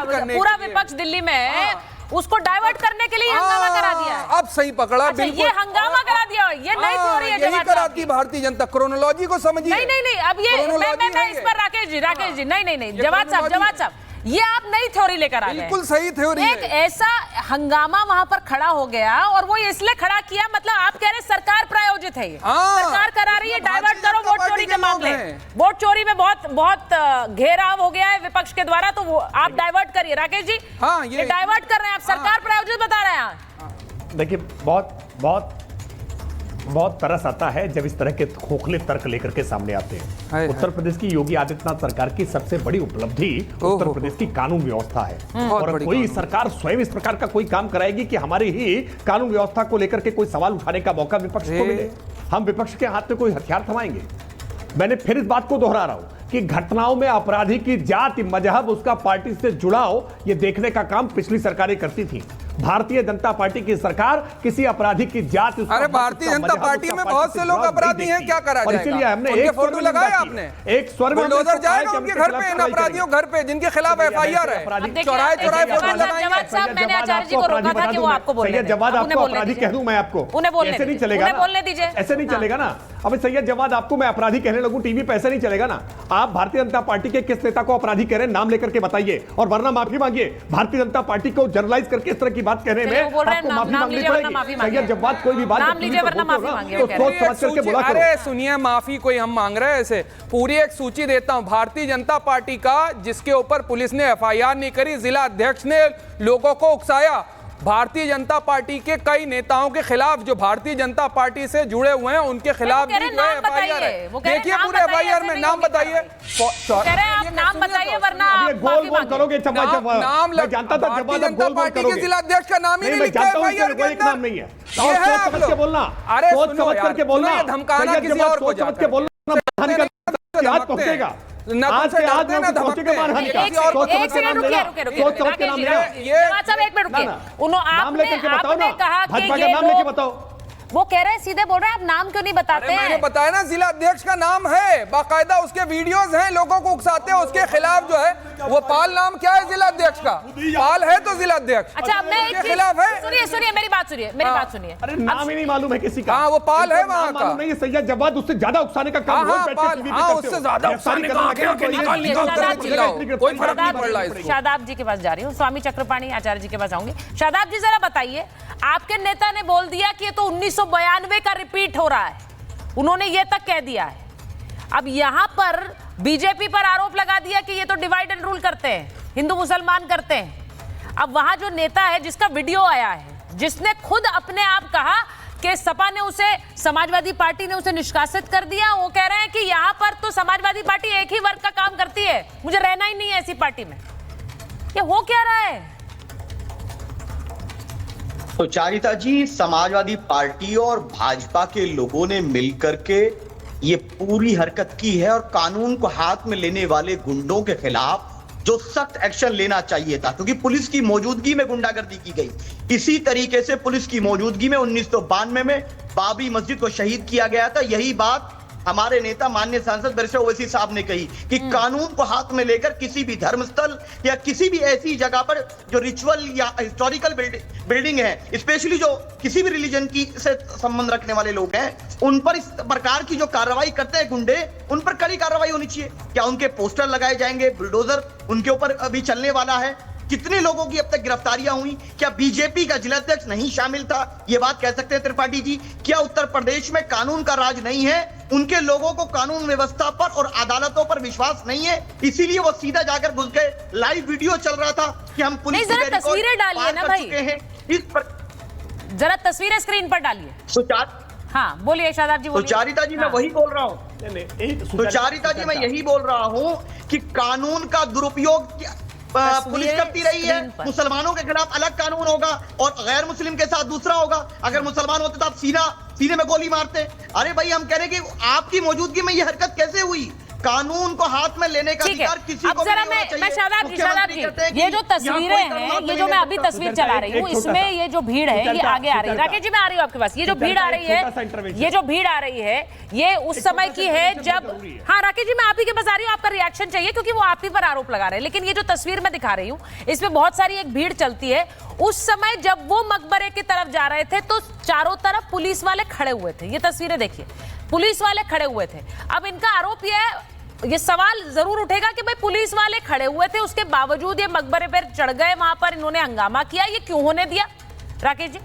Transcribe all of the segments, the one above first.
पूरा विपक्ष दिल्ली में है, उसको डाइवर्ट करने के लिए हंगामा करा दिया है। अब सही पकड़ा। अच्छा, ये हंगामा करा दिया, ये नई थ्योरी है यही कराती भारतीय जनता। क्रोनोलॉजी को समझिए। नहीं, अब ये मैं इस पर राकेश जी नहीं, जवाब साहब, ये आप नई थ्योरी लेकर आ गए। बिल्कुल सही थ्योरी है। एक ऐसा हंगामा वहां पर खड़ा हो गया, और वो इसलिए खड़ा किया, मतलब आप कह रहे सरकार प्रायोजित है, सरकार करा रही है, डाइवर्ट करो वोट चोरी के मामले। वोट चोरी में बहुत घेराव हो गया है विपक्ष के द्वारा, तो वो आप डाइवर्ट करिए। राकेश जी, ये डाइवर्ट कर रहे हैं आप, सरकार प्रायोजित बता रहे हैं। देखिए, बहुत तरस आता है जब इस तरह के खोखले तर्क लेकर के सामने आते हैं। उत्तर प्रदेश की योगी आदित्यनाथ सरकार की सबसे बड़ी उपलब्धि उत्तर प्रदेश की कानून व्यवस्था है, और कोई सरकार स्वयं इस प्रकार का कोई काम कराएगी कि हमारी ही कानून व्यवस्था को लेकर के कोई सवाल उठाने का मौका विपक्ष को मिले, हम विपक्ष के हाथ में कोई हथियार थमाएंगे? मैंने फिर इस बात को दोहरा रहा हूं कि घटनाओं में अपराधी की जाति, मजहब, उसका पार्टी से जुड़ाव, ये देखने का काम पिछली सरकारें करती थी। भारतीय जनता पार्टी की सरकार किसी अपराधी की जाति, अरे भारतीय जनता पार्टी में बहुत से लोग अपराधी हैं, क्या करा जाएगा? इसीलिए हमने एक फोटो लगाया, आपने एक स्वर में बुलडोजर जाएगा उनके घर पे, इन अपराधियों घर पे जिनके खिलाफ एफआईआर है, चौराहे फोटो लगाएंगे। मैंने आचार्य जी को रोका था कि वो आपको बोलने दें। जवाब आपको अपराधी कह दूं मैं आपको? ऐसे नहीं चलेगा, बोलने दीजिए, ऐसे नहीं चलेगा ना। अब सैयद जवाद आपको मैं अपराधी कहने लगूं टीवी पे, ऐसे नहीं चलेगा ना। आप भारतीय जनता पार्टी के किस नेता को अपराधी कह रहे हैं, नाम लेकर के बताइए, और वरना माफी मांगिए। भारतीय जनता पार्टी को जनरलाइज करके इस तरह की बात कहने में आपको माफी मांगनी पड़ेगी। सैयद जब बात कोई भी बात नाम लीजिए वरना माफी मांगिए। तो सोच समझ करके बोला करो। अरे सुनिए, माफी कोई हम मांग रहे हैं? ऐसे पूरी एक सूची देता हूं भारतीय जनता पार्टी का, जिसके ऊपर पुलिस ने एफआईआर नहीं करी, जिला अध्यक्ष ने लोगों को उकसाया। भारतीय जनता पार्टी के कई नेताओं के खिलाफ, जो भारतीय जनता पार्टी से जुड़े हुए हैं, उनके खिलाफ भी जो है एफआईआर है। देखिए पूरे एफआईआर में नाम बताइए, नाम बताइए वरना गोल गोल करोगे। नाम जानता था भारतीय जनता पार्टी के जिला अध्यक्ष का नाम ही नहीं लिखा है एफआईआर के अंदर। नाम नहीं है, सोच समझ के बोलना, अरे सोच समझ करके बोलना, धमकाना किसी और को समझ के बोलना, आज पहुंचेगा, आज से आज में पहुंचेगा मानहानि का। सोच समझ के नाम लेना, सोच समझ के नाम लेना। एक मिनट रुकिए, नाम लेकर के बताओ ना, भाजपा का नाम लेके बताओ। वो कह रहे हैं, सीधे बोल रहे हैं, आप नाम क्यों नहीं बताते हैं? मैंने बताया ना, जिला अध्यक्ष का नाम है, बाकायदा उसके वीडियोस हैं, लोगों को उकसाते हैं उसके खिलाफ जो है। वो पाल नाम क्या है जिला अध्यक्ष का? पाल है तो जिला अध्यक्ष। अच्छा, मैं एक खिलाफ है। सुनिए मेरी बात सुनिए। अरे नाम ही नहीं मालूम है किसी का। हाँ, वो पाल है वहाँ का। नहीं, सैयद जवाद उससे ज्यादा उकसाने का काम उससे ज्यादा शादाब जी के पास जा रही हूँ, स्वामी चक्रपाणी आचार्य जी के पास आऊंगी। शादाब जी, जरा बताइए, आपके नेता ने बोल दिया कि ये तो 1992 का रिपीट हो रहा है, उन्होंने ये तक कह दिया है। अब यहां पर बीजेपी पर आरोप लगा दिया कि ये तो डिवाइड एंड रूल करते हैं, हिंदू मुसलमान करते हैं। अब वहां जो नेता है, जिसका वीडियो आया है, जिसने खुद अपने आप कहा कि सपा ने उसे, समाजवादी पार्टी ने उसे निष्कासित कर दिया, वो कह रहे हैं कि यहां पर तो समाजवादी पार्टी एक ही वर्ग का काम करती है, मुझे रहना ही नहीं है ऐसी पार्टी में। ये हो क्या रहा है? तो चारिता जी, समाजवादी पार्टी और भाजपा के लोगों ने मिलकर के ये पूरी हरकत की है, और कानून को हाथ में लेने वाले गुंडों के खिलाफ जो सख्त एक्शन लेना चाहिए था, क्योंकि पुलिस की मौजूदगी में गुंडागर्दी की गई। इसी तरीके से पुलिस की मौजूदगी में 1992 में बाबरी मस्जिद को शहीद किया गया था। यही बात हमारे नेता माननीय सांसद बैरिस्टर ओवैसी साहब ने कही कि कानून को हाथ में लेकर किसी भी धर्मस्थल या किसी भी ऐसी जगह पर जो रिचुअल या हिस्टोरिकल बिल्डिंग है, स्पेशली जो किसी भी रिलीजन की से संबंध रखने वाले लोग हैं, उन पर इस प्रकार की जो कार्रवाई करते हैं गुंडे, उन पर कड़ी कार्रवाई होनी चाहिए। क्या उनके पोस्टर लगाए जाएंगे, बुलडोजर उनके ऊपर अभी चलने वाला है? कितने लोगों की अब तक गिरफ्तारियां हुई? क्या बीजेपी का जिलाध्यक्ष नहीं शामिल था? ये बात कह सकते हैं त्रिपाठी जी? क्या उत्तर प्रदेश में कानून का राज नहीं है? उनके लोगों को कानून व्यवस्था पर और अदालतों पर विश्वास नहीं है, इसीलिए वो सीधा जाकर घुस गए। लाइव वीडियो चल रहा था कि हम पुलिस की तस्वीरें डालिए ना भाई, जरा तस्वीरें स्क्रीन पर डालिए। हाँ बोलिए शादाब जी। सुचारिता जी, मैं वही बोल रहा हूँ। सुचारिता जी, मैं यही बोल रहा हूँ कि कानून का दुरुपयोग पुलिस करती रही है। मुसलमानों के खिलाफ अलग कानून होगा और गैर मुस्लिम के साथ दूसरा होगा। अगर मुसलमान होते तो आप सीने में गोली मारते। अरे भाई, हम कह रहे हैं कि आपकी मौजूदगी में ये हरकत कैसे हुई? कानून को हाथ में लेने का ठीक है। अधिकार किसी अब को भी जरा नहीं होना चाहिए। मैं शादाब जी मुख्यमंत्री कहते हैं कि ये जो तस्वीरें यहाँ कोई हैं, धर्मांतर ये जो मैं नहीं अभी कर तस्वीर सकता। चला रही हूँ, एक छोटा इसमें सा- ये जो भीड़ है ये सुचलता- आगे आ रही है। सुचलता- राकेश जी मैं आ रही हूँ आपके पास। ये जो सुचलता भीड़ आ एक रही छोटा सा है, intervention। ये जो भीड़ आ रही है, ये उस समय की है जब, हाँ राकेश जी मैं आप ही के पास आ रही हूँ, आपका रिएक्शन चाहिए क्योंकि वो आप ही पर आरोप लगा रहे हैं। लेकिन ये जो तस्वीर मैं दिखा रही हूँ, इसमें बहुत सारी एक भीड़ चलती है। उस समय जब वो मकबरे की तरफ जा रहे थे तो चारों तरफ पुलिस वाले खड़े हुए थे। ये तस्वीरें देखिए, पुलिस वाले खड़े हुए थे। अब इनका आरोप ये है, ये सवाल जरूर उठेगा कि भाई पुलिस वाले खड़े हुए थे, उसके बावजूद ये मकबरे पर चढ़ गए, वहां पर इन्होंने हंगामा किया, ये क्यों होने दिया? राकेश जी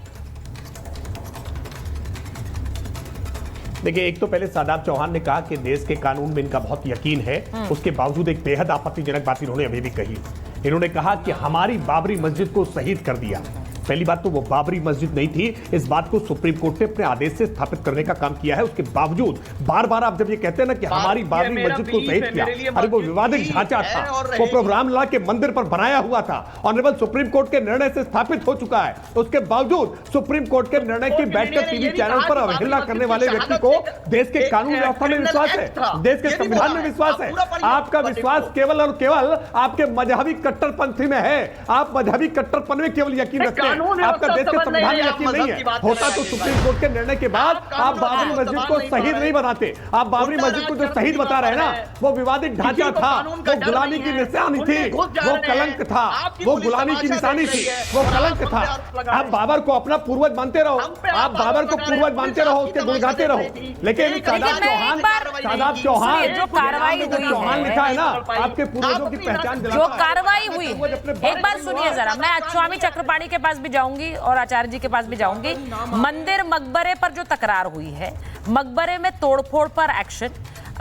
देखिए, एक तो पहले शादाब चौहान ने कहा कि देश के कानून में इनका बहुत यकीन है, उसके बावजूद एक बेहद आपत्तिजनक बात इन्होंने अभी भी कही। इन्होंने कहा कि हमारी बाबरी मस्जिद को शहीद कर दिया। पहली बात तो वो बाबरी मस्जिद नहीं थी, इस बात को सुप्रीम कोर्ट ने अपने आदेश से स्थापित करने का काम किया है। उसके बावजूद बार बार आप जब ये कहते हैं ना कि हमारी बाबरी मस्जिद को शहीद किया, अरे वो विवादित ढांचा था, वो प्रोग्राम ला के मंदिर पर बनाया हुआ था, ऑनरेबल सुप्रीम कोर्ट के निर्णय से स्थापित हो चुका है। उसके बावजूद सुप्रीम कोर्ट के निर्णय की बैठकर टीवी चैनल पर अवहेलना करने वाले व्यक्ति को देश के कानून व्यवस्था में विश्वास है, देश के संविधान में विश्वास है। आपका विश्वास केवल और केवल आपके मजहबी कट्टरपंथी में है। आप मजहबी कट्टरपन में केवल यकीन रखते हैं, आपका देश के संविधान में यकीन नहीं है। होता तो सुप्रीम कोर्ट के निर्णय के बाद आप बाबरी मस्जिद को शहीद नहीं बनाते। आप बाबरी मस्जिद को जो शहीद बता रहे हैं ना, वो विवादित ढांचा था, वो गुलामी की निशानी थी, वो कलंक था, वो गुलामी की निशानी थी, वो कलंक था। आप बाबर को अपना पूर्वज मानते रहो, आप बाबर को पूर्वज मानते रहो, उसके गुण गाते रहो, लेकिन शादाब चौहान जो कार्रवाई हुई चौहान है, लिखा है ना, आपके पूर्वजों की पहचान दिलाता जो है। कार्रवाई हुई, एक बार सुनिए जरा, मैं स्वामी चक्रपाणी के पास भी जाऊंगी और आचार्य जी के पास भी जाऊंगी। मंदिर मकबरे पर जो तकरार हुई है, मकबरे में तोड़फोड़ पर एक्शन,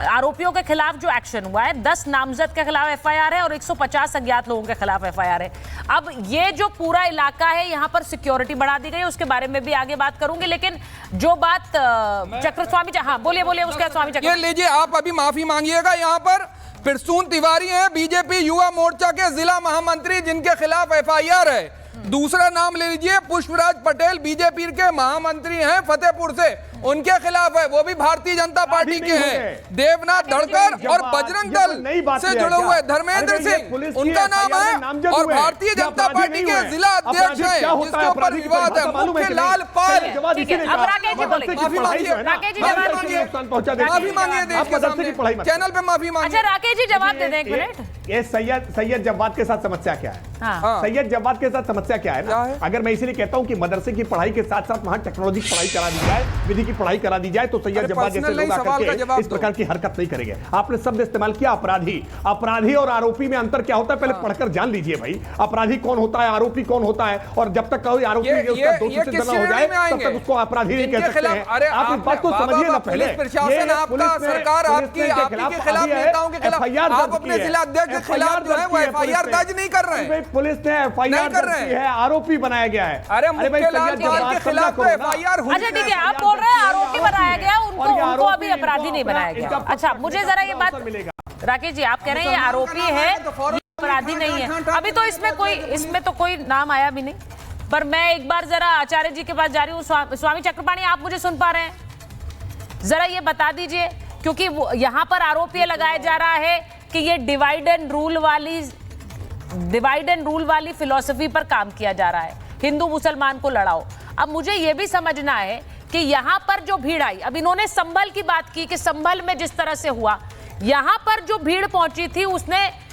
आरोपियों के खिलाफ जो एक्शन हुआ है, 10 नामजद के खिलाफ एफआईआर है और 150 अज्ञात लोगों के खिलाफ एफआईआर है। अब ये जो पूरा इलाका है, यहाँ पर सिक्योरिटी बढ़ा दी गई है, उसके बारे में भी आगे बात करूंगी। लेकिन जो बात चक्रस्वामी, हाँ बोलिए उसका स्वामी चक्र, ये लीजिए, आप अभी माफी मांगिएगा। यहाँ पर प्रसून तिवारी हैं, बीजेपी युवा मोर्चा के जिला महामंत्री, जिनके खिलाफ एफआईआर है। दूसरा नाम ले लीजिए, पुष्पराज पटेल, बीजेपी के महामंत्री हैं फतेहपुर से, उनके खिलाफ है, वो भी भारतीय जनता पार्टी के हैं। देवनाथ धड़कर और बजरंग दल से जुड़े हुए धर्मेंद्र सिंह, उनका नाम है, और भारतीय जनता पार्टी के जिला अध्यक्ष हैं, जिसके ऊपर विवाद है, मुख्य लाल पाल। अब राकेश जी बोलेंगे, माफी मांगिए, राकेश जी माफी जवाब मांगिए, माफी मांगिए देश के सामने, चैनल पे माफी मांगिए। अच्छा राकेश जी जवाब दे दें एक मिनट। ये सैयद जव्वाद के साथ समस्या क्या है? हाँ। सैयद जव्वाद के साथ समस्या क्या है ना? अगर मैं इसलिए कहता हूं कि मदरसे की पढ़ाई के साथ साथ वहां टेक्नोलॉजी की पढ़ाई करा दी जाए, विधि की पढ़ाई करा दी जाए, तो सैयद जव्वाद जैसे लोग आकर के इस प्रकार की हरकत नहीं करेंगे। आपने शब्द इस्तेमाल किया अपराधी और आरोपी में अंतर क्या होता है, पहले पढ़कर जान लीजिए भाई। अपराधी कौन होता है, आरोपी कौन होता है, और जब तक कोई आरोपी उसका दोषी सिद्ध न हो जाए तब तक उसको अपराधी नहीं कह सकते हैं। आप इस बात को समझिए ना पहले। प्रशासन आपका, सरकार आपकी, आपके खिलाफ, नेताओं के खिलाफ, आप अपने जिला अध्यक्ष के खिलाफ जो है वो एफआईआर दर्ज नहीं कर रहे हैं। पुलिस ने एफआईआर दर्ज की है, आरोपी बनाया गया है। अरे मुख्यलाल के खिलाफ तो एफआईआर हुई। अच्छा ठीक है, आप बोल रहे हैं आरोपी बनाया गया, उनको अभी अपराधी नहीं बनाया गया। अच्छा मुझे जरा ये बात, राकेश जी आप कह रहे हैं आरोपी है, अपराधी नहीं है। अभी तो इसमें तो कोई नाम आया भी नहीं। पर मैं एक बार जरा आचार्य जी के पास जा रही हूँ। स्वामी चक्रपाणी, आप मुझे सुन पा रहे हैं? जरा ये बता दीजिए, क्योंकि यहाँ पर आरोप ये लगाया जा रहा है कि ये डिवाइड एंड रूल वाली फिलॉसफी पर काम किया जा रहा है, हिंदू मुसलमान को लड़ाओ। अब मुझे ये भी समझना है कि यहाँ पर जो भीड़ आई, अब इन्होंने संभल की बात की कि संभल में जिस तरह से हुआ, यहाँ पर जो भीड़ पहुंची थी उसने